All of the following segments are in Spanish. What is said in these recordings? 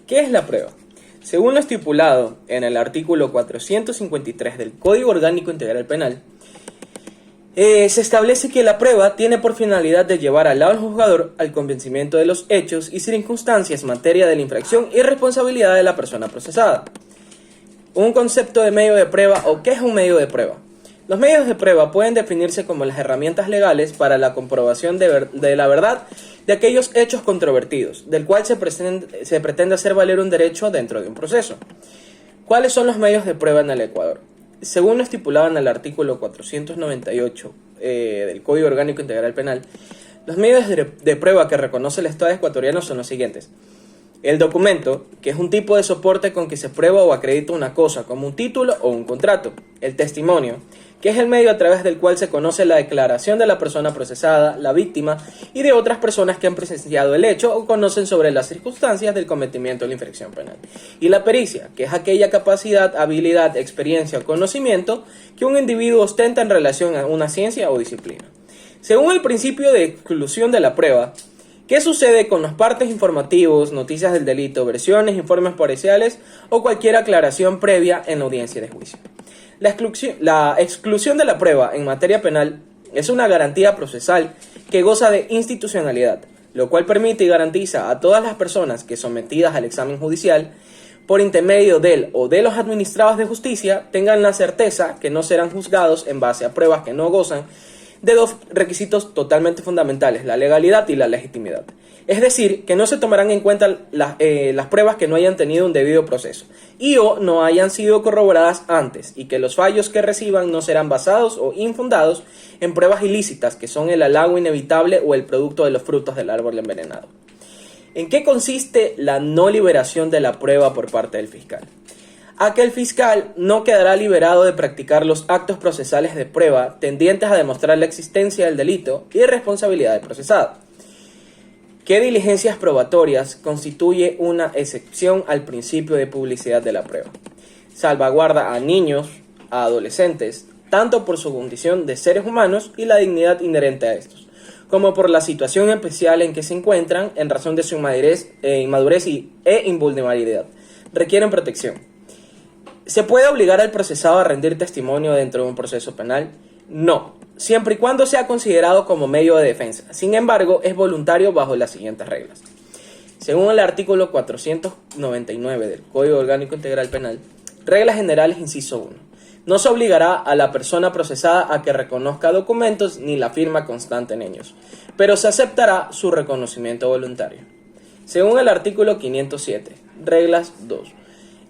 ¿Qué es la prueba? Según lo estipulado en el artículo 453 del Código Orgánico Integral Penal, se establece que la prueba tiene por finalidad de llevar al juzgador al convencimiento de los hechos y circunstancias en materia de la infracción y responsabilidad de la persona procesada. Un concepto de medio de prueba o ¿qué es un medio de prueba? Los medios de prueba pueden definirse como las herramientas legales para la comprobación de la verdad de aquellos hechos controvertidos, del cual se pretende hacer valer un derecho dentro de un proceso. ¿Cuáles son los medios de prueba en el Ecuador? Según lo estipulado en el artículo 498 del Código Orgánico Integral Penal, los medios de prueba que reconoce el Estado ecuatoriano son los siguientes. El documento, que es un tipo de soporte con que se prueba o acredita una cosa, como un título o un contrato. El testimonio, que es el medio a través del cual se conoce la declaración de la persona procesada, la víctima y de otras personas que han presenciado el hecho o conocen sobre las circunstancias del cometimiento de la infracción penal. Y la pericia, que es aquella capacidad, habilidad, experiencia o conocimiento que un individuo ostenta en relación a una ciencia o disciplina. Según el principio de exclusión de la prueba, ¿qué sucede con los partes informativos, noticias del delito, versiones, informes parciales o cualquier aclaración previa en la audiencia de juicio? La exclusión de la prueba en materia penal es una garantía procesal que goza de institucionalidad, lo cual permite y garantiza a todas las personas que sometidas al examen judicial por intermedio del o de los administrados de justicia tengan la certeza que no serán juzgados en base a pruebas que no gozan de dos requisitos totalmente fundamentales, la legalidad y la legitimidad. Es decir, que no se tomarán en cuenta las pruebas que no hayan tenido un debido proceso y o no hayan sido corroboradas antes, y que los fallos que reciban no serán basados o infundados en pruebas ilícitas que son el halago inevitable o el producto de los frutos del árbol envenenado. ¿En qué consiste la no liberación de la prueba por parte del fiscal? A que el fiscal no quedará liberado de practicar los actos procesales de prueba tendientes a demostrar la existencia del delito y responsabilidad del procesado. ¿Qué diligencias probatorias constituye una excepción al principio de publicidad de la prueba? Salvaguarda a niños, a adolescentes, tanto por su condición de seres humanos y la dignidad inherente a estos, como por la situación especial en que se encuentran en razón de su inmadurez e invulnerabilidad. Requieren protección. ¿Se puede obligar al procesado a rendir testimonio dentro de un proceso penal? No, siempre y cuando sea considerado como medio de defensa. Sin embargo, es voluntario bajo las siguientes reglas. Según el artículo 499 del Código Orgánico Integral Penal, reglas generales, inciso 1. No se obligará a la persona procesada a que reconozca documentos ni la firma constante en ellos, pero se aceptará su reconocimiento voluntario. Según el artículo 507, reglas 2.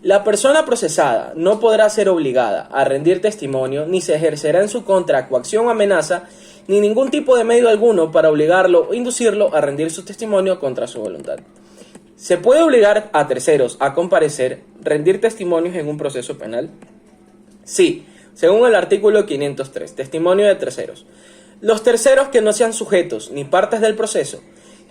La persona procesada no podrá ser obligada a rendir testimonio ni se ejercerá en su contra coacción o amenaza ni ningún tipo de medio alguno para obligarlo o inducirlo a rendir su testimonio contra su voluntad. ¿Se puede obligar a terceros a comparecer, rendir testimonios en un proceso penal? Sí, según el artículo 503, testimonio de terceros. Los terceros que no sean sujetos ni partes del proceso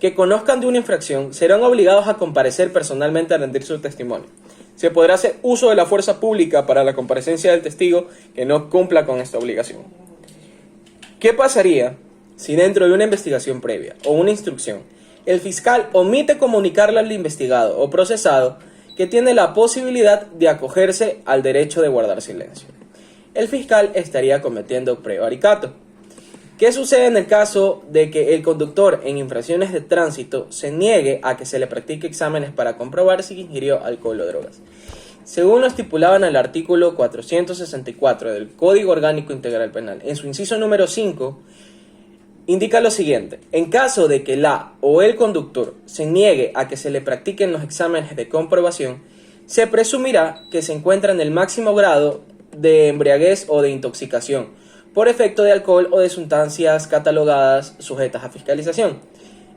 que conozcan de una infracción serán obligados a comparecer personalmente a rendir su testimonio. Se podrá hacer uso de la fuerza pública para la comparecencia del testigo que no cumpla con esta obligación. ¿Qué pasaría si dentro de una investigación previa o una instrucción el fiscal omite comunicarle al investigado o procesado que tiene la posibilidad de acogerse al derecho de guardar silencio? El fiscal estaría cometiendo prevaricato. ¿Qué sucede en el caso de que el conductor en infracciones de tránsito se niegue a que se le practique exámenes para comprobar si ingirió alcohol o drogas? Según lo estipulado en el artículo 464 del Código Orgánico Integral Penal, en su inciso número 5, indica lo siguiente. En caso de que la o el conductor se niegue a que se le practiquen los exámenes de comprobación, se presumirá que se encuentra en el máximo grado de embriaguez o de intoxicación por efecto de alcohol o de sustancias catalogadas sujetas a fiscalización.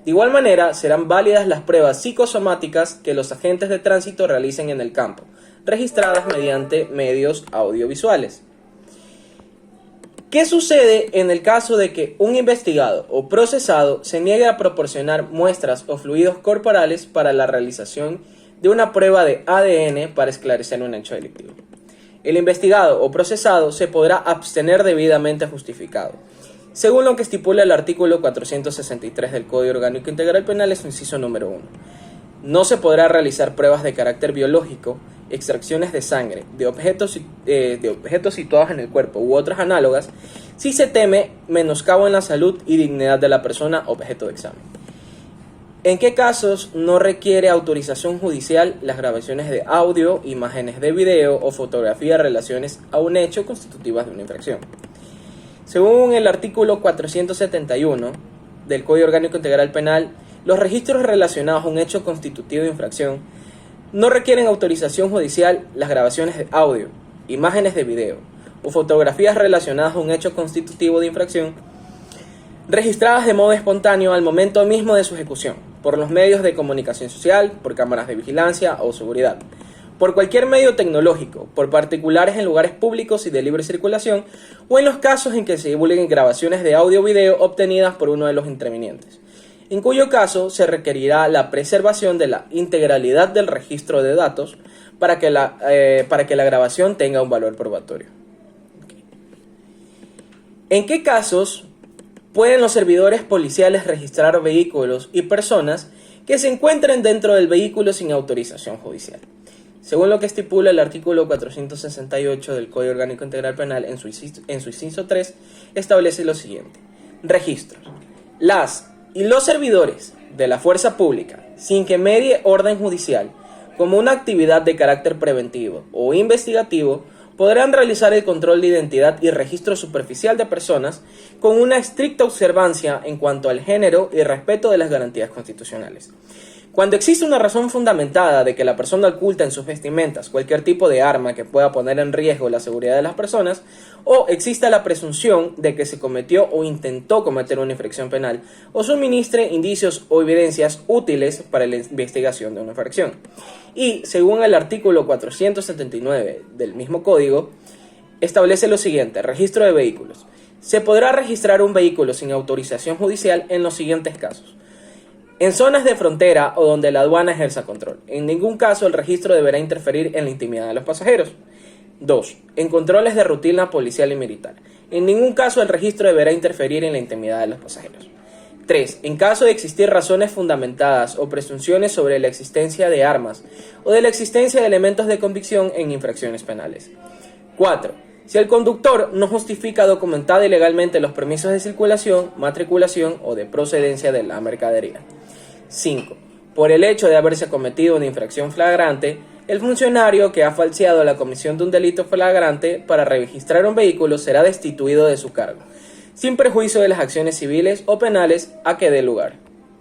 De igual manera, serán válidas las pruebas psicosomáticas que los agentes de tránsito realicen en el campo, registradas mediante medios audiovisuales. ¿Qué sucede en el caso de que un investigado o procesado se niegue a proporcionar muestras o fluidos corporales para la realización de una prueba de ADN para esclarecer un hecho delictivo? El investigado o procesado se podrá abstener debidamente justificado. Según lo que estipula el artículo 463 del Código Orgánico Integral Penal, es su inciso número 1. No se podrá realizar pruebas de carácter biológico, extracciones de sangre, de objetos situados en el cuerpo u otras análogas, si se teme menoscabo en la salud y dignidad de la persona objeto de examen. ¿En qué casos no requiere autorización judicial las grabaciones de audio, imágenes de video o fotografía en relaciones a un hecho constitutivas de una infracción? Según el artículo 471 del Código Orgánico Integral Penal, los registros relacionados a un hecho constitutivo de infracción no requieren autorización judicial las grabaciones de audio, imágenes de video o fotografías relacionadas a un hecho constitutivo de infracción registradas de modo espontáneo al momento mismo de su ejecución, por los medios de comunicación social, por cámaras de vigilancia o seguridad, por cualquier medio tecnológico, por particulares en lugares públicos y de libre circulación, o en los casos en que se divulguen grabaciones de audio o video obtenidas por uno de los intervinientes, en cuyo caso se requerirá la preservación de la integralidad del registro de datos para que la grabación tenga un valor probatorio. ¿En qué casos pueden los servidores policiales registrar vehículos y personas que se encuentren dentro del vehículo sin autorización judicial? Según lo que estipula el artículo 468 del Código Orgánico Integral Penal en su inciso 3, establece lo siguiente: registros. Las y los servidores de la fuerza pública, sin que medie orden judicial, como una actividad de carácter preventivo o investigativo, podrán realizar el control de identidad y registro superficial de personas con una estricta observancia en cuanto al género y respeto de las garantías constitucionales. Cuando existe una razón fundamentada de que la persona oculta en sus vestimentas cualquier tipo de arma que pueda poner en riesgo la seguridad de las personas, o exista la presunción de que se cometió o intentó cometer una infracción penal, o suministre indicios o evidencias útiles para la investigación de una infracción. Y, según el artículo 479 del mismo código, establece lo siguiente: registro de vehículos. Se podrá registrar un vehículo sin autorización judicial en los siguientes casos: en zonas de frontera o donde la aduana ejerza control. En ningún caso el registro deberá interferir en la intimidad de los pasajeros. 2. En controles de rutina policial y militar. En ningún caso el registro deberá interferir en la intimidad de los pasajeros. 3. En caso de existir razones fundamentadas o presunciones sobre la existencia de armas o de la existencia de elementos de convicción en infracciones penales. 4. Si el conductor no justifica documentada y legalmente los permisos de circulación, matriculación o de procedencia de la mercadería. 5. Por el hecho de haberse cometido una infracción flagrante, el funcionario que ha falseado la comisión de un delito flagrante para registrar un vehículo será destituido de su cargo, sin perjuicio de las acciones civiles o penales a que dé lugar.